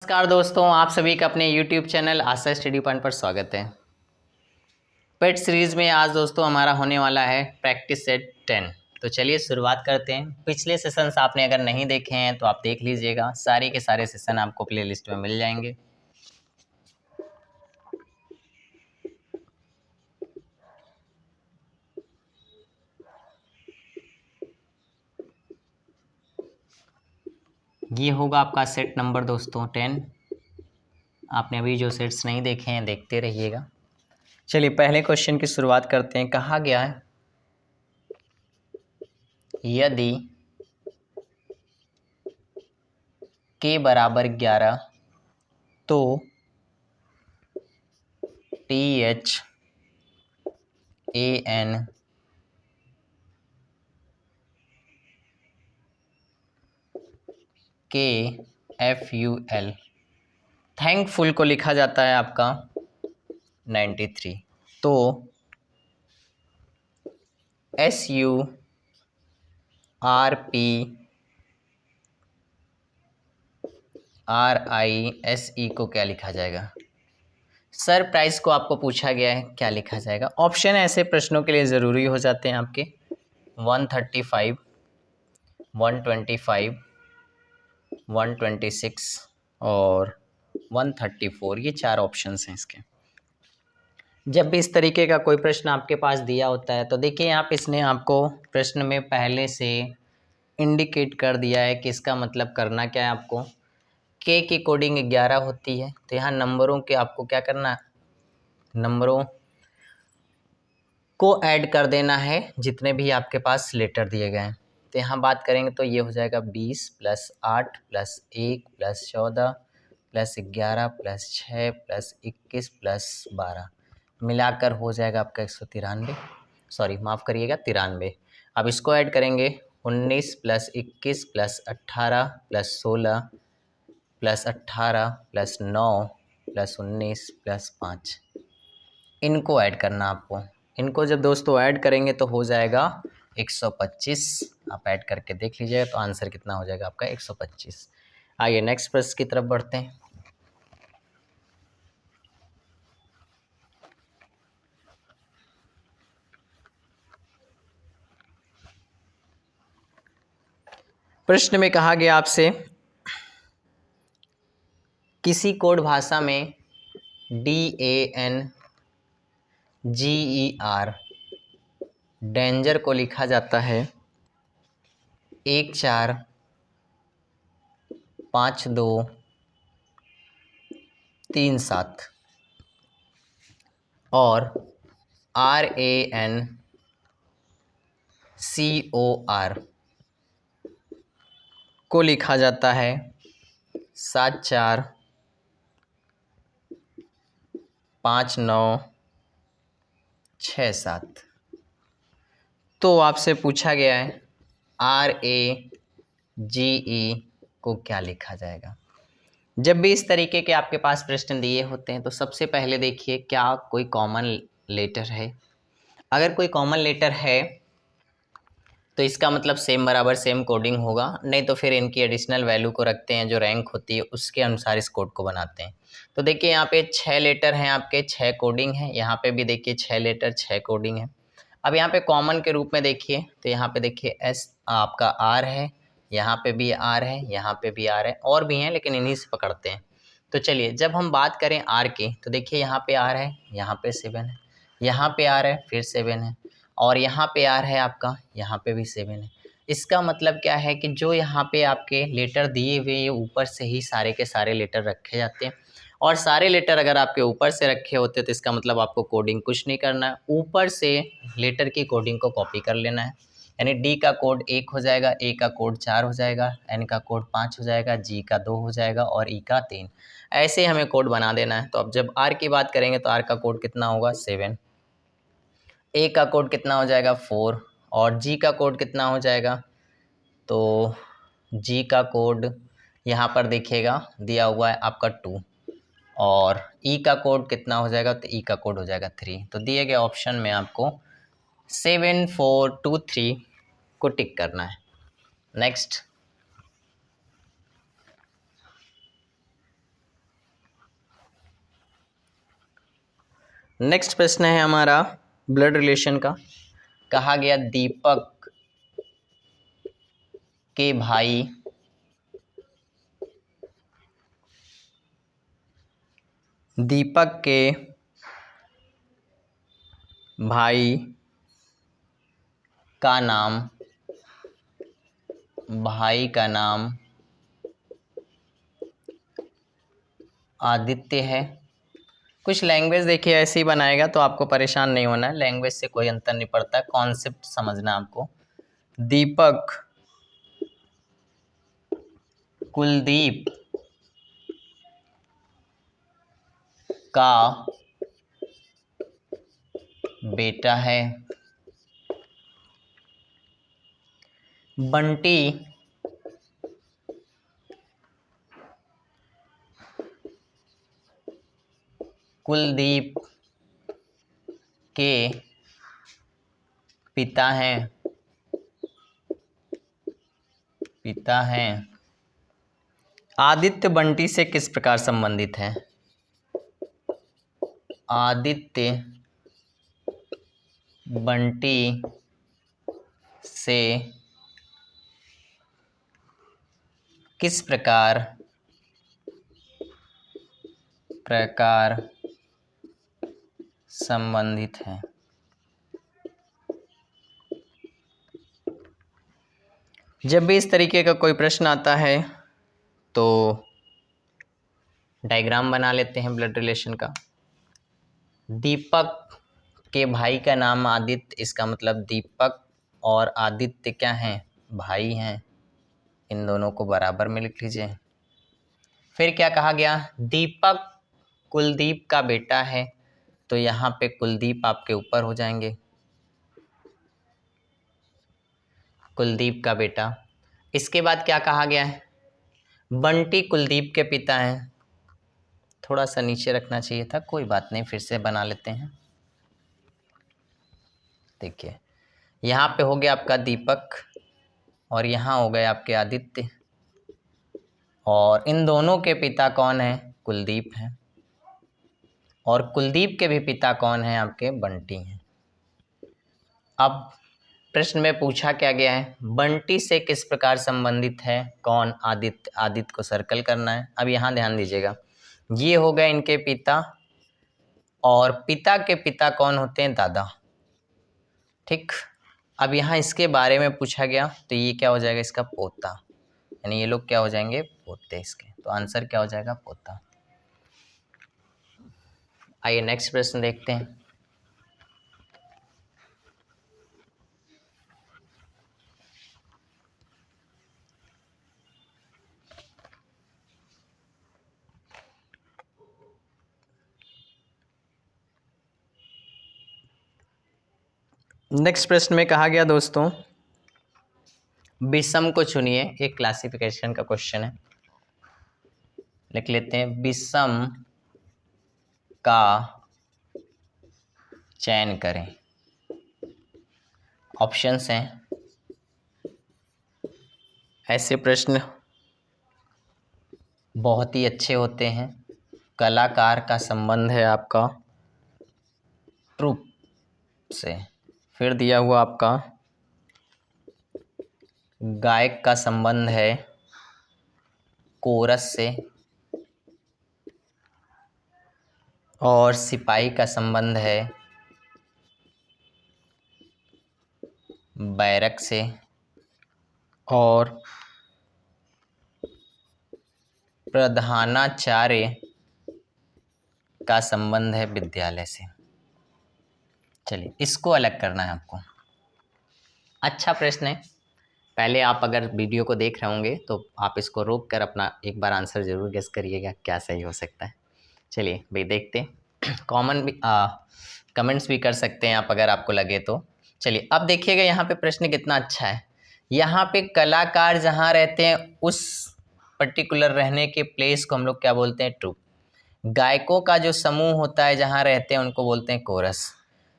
नमस्कार दोस्तों, आप सभी का अपने YouTube चैनल आशा स्टडी पॉइंट पर स्वागत है। पेट सीरीज में आज दोस्तों हमारा होने वाला है प्रैक्टिस सेट 10। तो चलिए शुरुआत करते हैं। पिछले सेशंस आपने अगर नहीं देखे हैं तो आप देख लीजिएगा, सारे के सारे सेशन आपको प्लेलिस्ट में मिल जाएंगे। ये होगा आपका सेट नंबर दोस्तों 10। आपने अभी जो सेट्स नहीं देखे हैं देखते रहिएगा। चलिए पहले क्वेश्चन की शुरुआत करते हैं। कहा गया है यदि k बराबर 11 तो THAN KFUL थैंकफुल को लिखा जाता है आपका 93। तो SURPRISE को क्या लिखा जाएगा? सरप्राइज को आपको पूछा गया है, क्या लिखा जाएगा? ऑप्शन ऐसे प्रश्नों के लिए ज़रूरी हो जाते हैं आपके 135, 125, 126 और 134, ये 4 ऑप्शंस हैं इसके। जब भी इस तरीके का कोई प्रश्न आपके पास दिया होता है तो देखिए आप इसने आपको प्रश्न में पहले से इंडिकेट कर दिया है कि इसका मतलब करना क्या है आपको। के की कोडिंग 11 होती है, तो यहाँ नंबरों के आपको क्या करना है, नंबरों को ऐड कर देना है जितने भी आपके पास लेटर दिए गए हैं। तो यहाँ बात करेंगे तो ये हो जाएगा 20 + 8 + 1 + 14 + 11 + 6 + 21 + 12 मिलाकर हो जाएगा आपका 193, सॉरी माफ़ करिएगा 93। अब इसको ऐड करेंगे 19 + 21 + 18 + 16 + 18 + 9 + 19 + 5, इनको ऐड करना आपको। इनको जब दोस्तों ऐड करेंगे तो हो जाएगा 125। आप ऐड करके देख लीजिएगा तो आंसर कितना हो जाएगा आपका 125। आइए नेक्स्ट प्रश्न की तरफ बढ़ते हैं। प्रश्न में कहा गया आपसे किसी कोड भाषा में DANGER डेंजर को लिखा जाता है 145237 और RANCOR को लिखा जाता है 745967। तो आपसे पूछा गया है RAGE को क्या लिखा जाएगा? जब भी इस तरीके के आपके पास प्रश्न दिए होते हैं तो सबसे पहले देखिए क्या कोई कॉमन लेटर है। अगर कोई कॉमन लेटर है तो इसका मतलब सेम बराबर सेम कोडिंग होगा, नहीं तो फिर इनकी एडिशनल वैल्यू को रखते हैं, जो रैंक होती है उसके अनुसार इस कोड को बनाते हैं। तो देखिए यहाँ पे 6 लेटर हैं आपके, 6 कोडिंग हैं। यहाँ पे भी देखिए 6 लेटर 6 कोडिंग है। अब यहाँ पे कॉमन के रूप में देखिए तो यहाँ पे देखिए एस आपका आर है, यहाँ पे भी आर है, यहाँ पे भी आर है, और भी हैं लेकिन इन्हीं से पकड़ते हैं। तो चलिए जब हम बात करें आर की तो देखिए यहाँ पे आर है, यहाँ पे 7 है, यहाँ पे आर है, फिर 7 है, और यहाँ पे आर है आपका, यहाँ पे भी 7 है। इसका मतलब क्या है कि जो यहाँ पे आपके लेटर दिए हुए ये ऊपर से ही सारे के सारे लेटर रखे जाते हैं, और सारे लेटर अगर आपके ऊपर से रखे होते तो इसका मतलब आपको कोडिंग कुछ नहीं करना है, ऊपर से लेटर की कोडिंग को कॉपी कर लेना है। यानी डी का कोड 1 हो जाएगा, ए का कोड 4 हो जाएगा, एन का कोड 5 हो जाएगा, जी का 2 हो जाएगा और ई का 3। ऐसे हमें कोड बना देना है। तो अब जब आर की बात करेंगे तो आर का कोड कितना होगा 7, ए का कोड कितना हो जाएगा 4, और जी का कोड कितना हो जाएगा, तो जी का कोड यहाँ पर देखिएगा दिया हुआ है आपका 2, और ई का कोड कितना हो जाएगा, तो ई का कोड हो जाएगा 3। तो दिए गए ऑप्शन में आपको 7423 को टिक करना है। नेक्स्ट नेक्स्ट प्रश्न है हमारा ब्लड रिलेशन का। कहा गया दीपक के भाई का नाम आदित्य है। कुछ लैंग्वेज देखिए ऐसे ही बनाएगा तो आपको परेशान नहीं होना है, लैंग्वेज से कोई अंतर नहीं पड़ता, कॉन्सेप्ट समझना आपको। दीपक कुलदीप का बेटा है। बंटी कुलदीप के पिता हैं। आदित्य बंटी से किस प्रकार संबंधित है? आदित्य बंटी से किस प्रकार संबंधित है? जब भी इस तरीके का कोई प्रश्न आता है तो डायग्राम बना लेते हैं ब्लड रिलेशन का। दीपक के भाई का नाम आदित्य, इसका मतलब दीपक और आदित्य क्या हैं? भाई हैं। इन दोनों को बराबर में लिख लीजिए। फिर क्या कहा गया? दीपक कुलदीप का बेटा है, तो यहाँ पे कुलदीप आपके ऊपर हो जाएंगे, कुलदीप का बेटा। इसके बाद क्या कहा गया है? बंटी कुलदीप के पिता हैं। थोड़ा सा नीचे रखना चाहिए था, कोई बात नहीं, फिर से बना लेते हैं। देखिए यहाँ पे हो गया आपका दीपक और यहाँ हो गए आपके आदित्य, और इन दोनों के पिता कौन हैं? कुलदीप हैं, और कुलदीप के भी पिता कौन हैं? आपके बंटी हैं। अब प्रश्न में पूछा क्या गया है? बंटी से किस प्रकार संबंधित है? कौन? आदित्य। आदित्य को सर्कल करना है। अब यहाँ ध्यान दीजिएगा, ये हो गए इनके पिता, और पिता के पिता कौन होते हैं? दादा। ठीक। अब यहाँ इसके बारे में पूछा गया तो ये क्या हो जाएगा? इसका पोता, यानी ये लोग क्या हो जाएंगे? पोते इसके। तो आंसर क्या हो जाएगा? पोता। आइए नेक्स्ट प्रश्न देखते हैं। नेक्स्ट प्रश्न में कहा गया दोस्तों, विषम को चुनिए। एक क्लासिफिकेशन का क्वेश्चन है, लिख लेते हैं। विषम का चयन करें। ऑप्शंस हैं। ऐसे प्रश्न बहुत ही अच्छे होते हैं। कलाकार का संबंध है आपका ट्रुप से। फिर दिया हुआ आपका गायक का संबंध है कोरस से, और सिपाही का संबंध है बैरक से, और प्रधानाचार्य का संबंध है विद्यालय से। चलिए इसको अलग करना है आपको। अच्छा प्रश्न है। पहले आप अगर वीडियो को देख रहे होंगे तो आप इसको रोक कर अपना एक बार आंसर ज़रूर गेस करिएगा क्या सही हो सकता है। चलिए भाई देखते हैं। कॉमन भी कमेंट्स भी कर सकते हैं आप अगर आपको लगे तो। चलिए अब देखिएगा यहाँ पे प्रश्न कितना अच्छा है। यहाँ पे कलाकार जहाँ रहते हैं उस पर्टिकुलर रहने के प्लेस को हम लोग क्या बोलते हैं? ट्रुप। गायकों का जो समूह होता है जहाँ रहते हैं उनको बोलते हैं कोरस।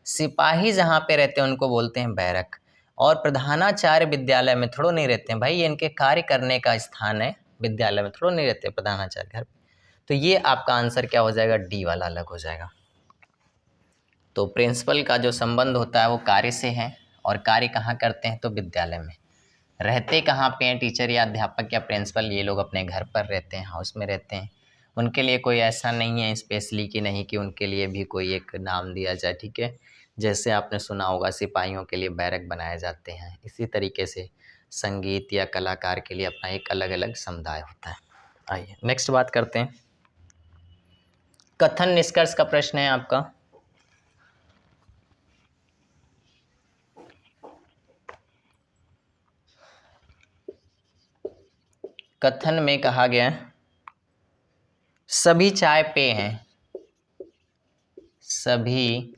सिपाही जहाँ पे रहते हैं उनको बोलते हैं बैरक। और प्रधानाचार्य विद्यालय में थोड़ा नहीं रहते हैं भाई, ये इनके कार्य करने का स्थान है, विद्यालय में थोड़ा नहीं रहते प्रधानाचार्य घर पे। तो ये आपका आंसर क्या हो जाएगा? डी वाला अलग हो जाएगा। तो प्रिंसिपल का जो संबंध होता है वो कार्य से है, और कार्य कहाँ करते हैं तो विद्यालय में। रहते कहाँ पे हैं टीचर या अध्यापक या प्रिंसिपल, ये लोग अपने घर पर रहते हैं, हाउस में रहते हैं। उनके लिए कोई ऐसा नहीं है स्पेशली कि नहीं कि उनके लिए भी कोई एक नाम दिया जाए, ठीक है। जैसे आपने सुना होगा सिपाहियों के लिए बैरक बनाए जाते हैं, इसी तरीके से संगीत या कलाकार के लिए अपना एक अलग अलग समुदाय होता है। आइए नेक्स्ट बात करते हैं। कथन निष्कर्ष का प्रश्न है आपका। कथन में कहा गया सभी चाय पेय हैं, सभी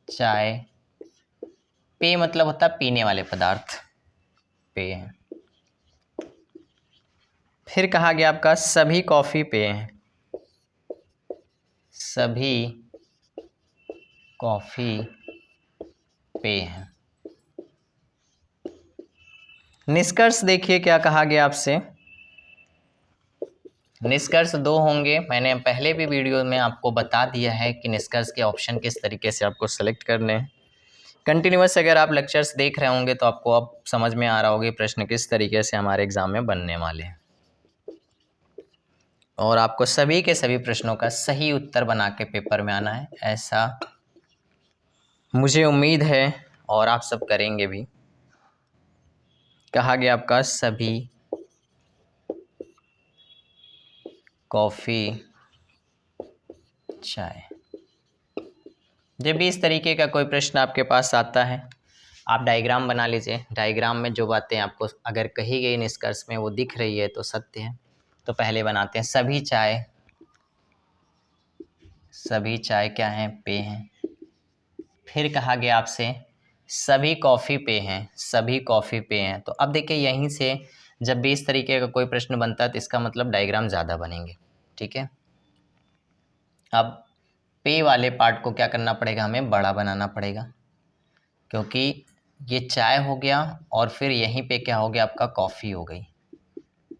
चाय, पेय मतलब होता है पीने वाले पदार्थ, पेय हैं। फिर कहा गया आपका सभी कॉफी पेय हैं, सभी कॉफी पेय हैं। निष्कर्ष देखिए क्या कहा गया आपसे। निष्कर्ष दो होंगे, मैंने पहले भी वीडियो में आपको बता दिया है कि निष्कर्ष के ऑप्शन किस तरीके से आपको सेलेक्ट करने हैं। कंटिन्यूअस अगर आप लेक्चर्स देख रहे होंगे तो आपको अब समझ में आ रहा होगा प्रश्न किस तरीके से हमारे एग्जाम में बनने वाले हैं, और आपको सभी के सभी प्रश्नों का सही उत्तर बना के पेपर में आना है, ऐसा मुझे उम्मीद है और आप सब करेंगे भी। कहा गया आपका सभी कॉफ़ी चाय। जब भी इस तरीके का कोई प्रश्न आपके पास आता है, आप डायग्राम बना लीजिए। डायग्राम में जो बातें आपको अगर कही गई निष्कर्ष में वो दिख रही है तो सत्य है। तो पहले बनाते हैं सभी चाय, सभी चाय क्या हैं पेय हैं। फिर कहा गया आपसे सभी कॉफ़ी पेय हैं, सभी कॉफ़ी पेय हैं। तो अब देखिए यहीं से जब भी इस तरीके का कोई प्रश्न बनता है तो इसका मतलब डायग्राम ज़्यादा बनेंगे, ठीक है। अब पे वाले पार्ट को क्या करना पड़ेगा, हमें बड़ा बनाना पड़ेगा, क्योंकि ये चाय हो गया और फिर यहीं पे क्या हो गया आपका कॉफ़ी हो गई,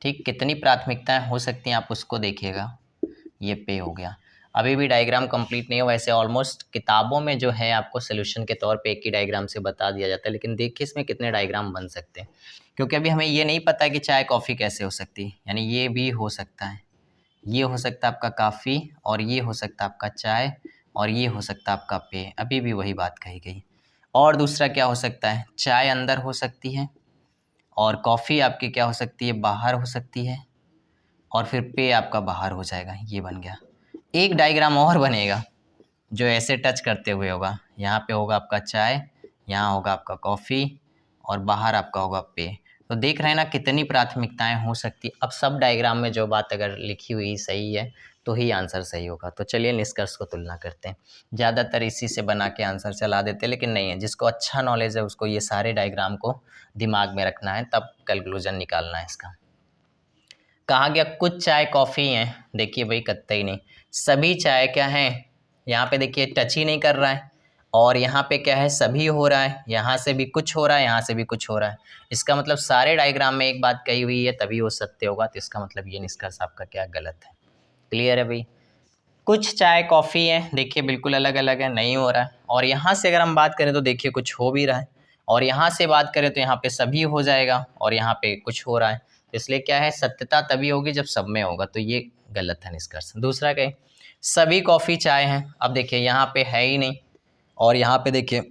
ठीक। कितनी प्राथमिकताएं हो सकती हैं आप उसको देखिएगा। ये पे हो गया, अभी भी डायग्राम कंप्लीट नहीं हुआ। वैसे ऑलमोस्ट किताबों में जो है आपको सोल्यूशन के तौर पे एक ही डायग्राम से बता दिया जाता है, लेकिन देखिए इसमें कितने डायग्राम बन सकते हैं, क्योंकि अभी हमें ये नहीं पता कि चाय कॉफ़ी कैसे हो सकती है। यानी ये भी हो सकता है, ये हो सकता है आपका काफ़ी, और ये हो सकता है आपका चाय, और ये हो सकता है आपका पेय। अभी भी वही बात कही गई। और दूसरा क्या हो सकता है, चाय अंदर हो सकती है और कॉफ़ी आपकी क्या हो सकती है, बाहर हो सकती है, और फिर पेय आपका बाहर हो जाएगा। ये बन गया। एक डायग्राम और बनेगा जो ऐसे टच करते हुए होगा। यहाँ पे होगा आपका चाय, यहाँ होगा आपका कॉफ़ी, और बाहर आपका होगा पेय। तो देख रहे हैं ना कितनी प्राथमिकताएं हो सकती। अब सब डायग्राम में जो बात अगर लिखी हुई सही है तो ही आंसर सही होगा। तो चलिए निष्कर्ष को तुलना करते हैं। ज़्यादातर इसी से बना के आंसर चला देते हैं, लेकिन नहीं है। जिसको अच्छा नॉलेज है उसको ये सारे डायग्राम को दिमाग में रखना है, तब कंक्लूजन निकालना है इसका। कहा गया कुछ चाय कॉफ़ी हैं, देखिए भाई कतई नहीं, सभी चाय क्या हैं, यहाँ पे देखिए टच ही नहीं कर रहा है, और यहाँ पे क्या है सभी हो रहा है, यहाँ से भी कुछ हो रहा है, यहाँ से भी कुछ हो रहा है। इसका मतलब सारे डायग्राम में एक बात कही हुई है तभी वो सत्य होगा। तो इसका मतलब ये निष्कर्ष आपका क्या गलत है। क्लियर है भाई। कुछ चाय कॉफ़ी है, देखिए बिल्कुल अलग अलग है, नहीं हो रहा है। और यहाँ से अगर हम बात करें तो देखिए कुछ हो भी रहा है, और यहाँ से बात करें तो यहाँ पे सभी हो जाएगा और यहाँ पे कुछ हो रहा है। तो इसलिए क्या है, सत्यता तभी होगी जब सब में होगा। तो ये गलत है निष्कर्ष। दूसरा क्या है, सभी कॉफ़ी चाय हैं। अब देखिए यहाँ पे है ही नहीं, और यहाँ पे देखिए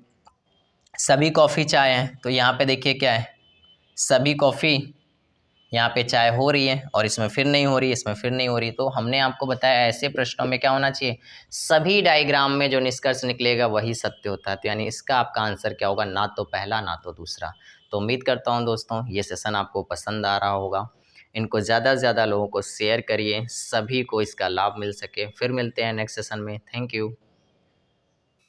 सभी कॉफ़ी चाय हैं, तो यहाँ पे देखिए क्या है, सभी कॉफ़ी, यहाँ पे चाय हो रही है और इसमें फिर नहीं हो रही, इसमें फिर नहीं हो रही। तो हमने आपको बताया ऐसे प्रश्नों में क्या होना चाहिए, सभी डायग्राम में जो निष्कर्ष निकलेगा वही सत्य होता है। तो यानी इसका आपका आंसर क्या होगा, ना तो पहला ना तो दूसरा। तो उम्मीद करता हूँ दोस्तों ये सेशन आपको पसंद आ रहा होगा। इनको ज़्यादा से ज़्यादा लोगों को शेयर करिए, सभी को इसका लाभ मिल सके। फिर मिलते हैं नेक्स्ट सेशन में। Thank you.